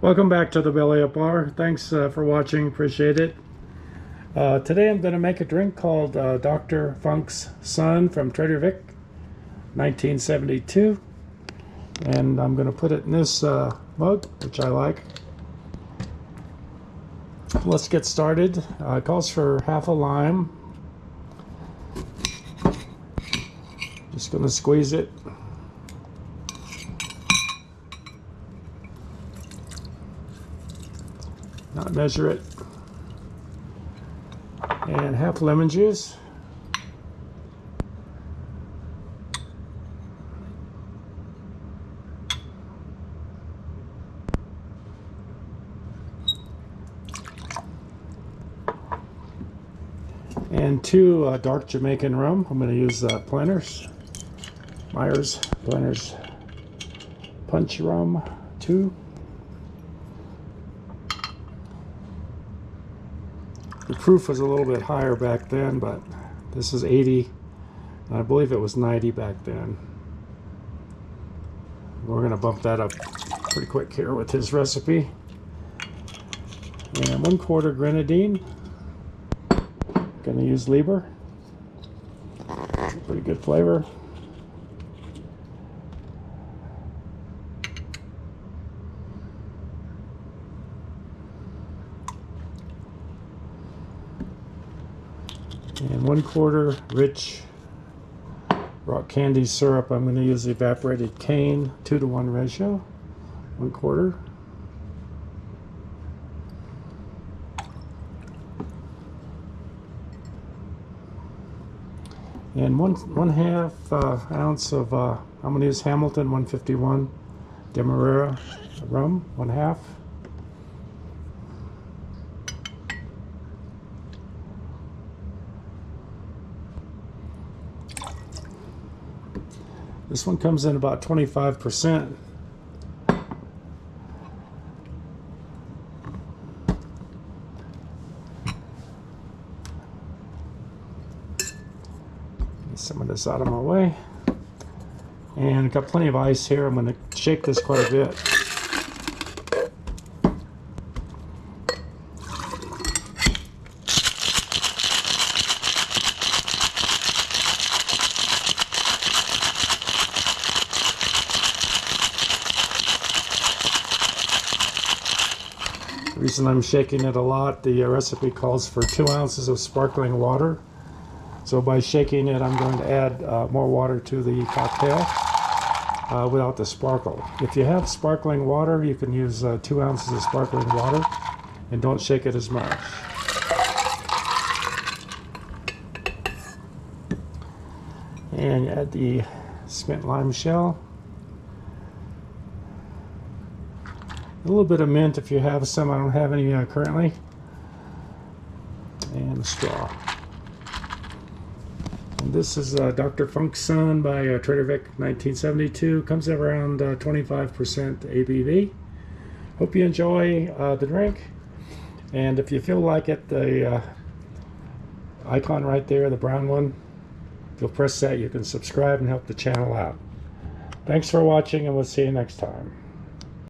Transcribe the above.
Welcome back to the Belly Up Bar. Thanks for watching. Appreciate it. Today I'm going to make a drink called Dr. Funk's Son from Trader Vic, 1972. And I'm going to put it in this mug, which I like. Let's get started. It calls for half a lime. Just going to squeeze it. Not measure it. And half lemon juice. And two dark Jamaican rum. I'm going to use Myers Planters Punch Rum 2. The proof was a little bit higher back then, but this is 80, and I believe it was 90 back then. We're going to bump that up pretty quick here with his recipe. And 1/4 grenadine. Going to use Lieber. Pretty good flavor. And 1/4 rich rock candy syrup. I'm going to use evaporated cane, 2-to-1 ratio. 1/4. And one half ounce of I'm going to use Hamilton 151 Demerara rum, 1/2. This one comes in about 25%. Get some of this out of my way. And I've got plenty of ice here. I'm going to shake this quite a bit. The reason I'm shaking it a lot, the recipe calls for 2 ounces of sparkling water. So by shaking it, I'm going to add more water to the cocktail without the sparkle. If you have sparkling water, you can use 2 ounces of sparkling water and don't shake it as much. And add the spent lime shell. A little bit of mint if you have some. I don't have any currently. And a straw. And this is Dr. Funk's Son by Trader Vic, 1972. Comes at around 25% ABV. Hope you enjoy the drink. And if you feel like it, the icon right there, the brown one, if you'll press that, you can subscribe and help the channel out. Thanks for watching, and we'll see you next time.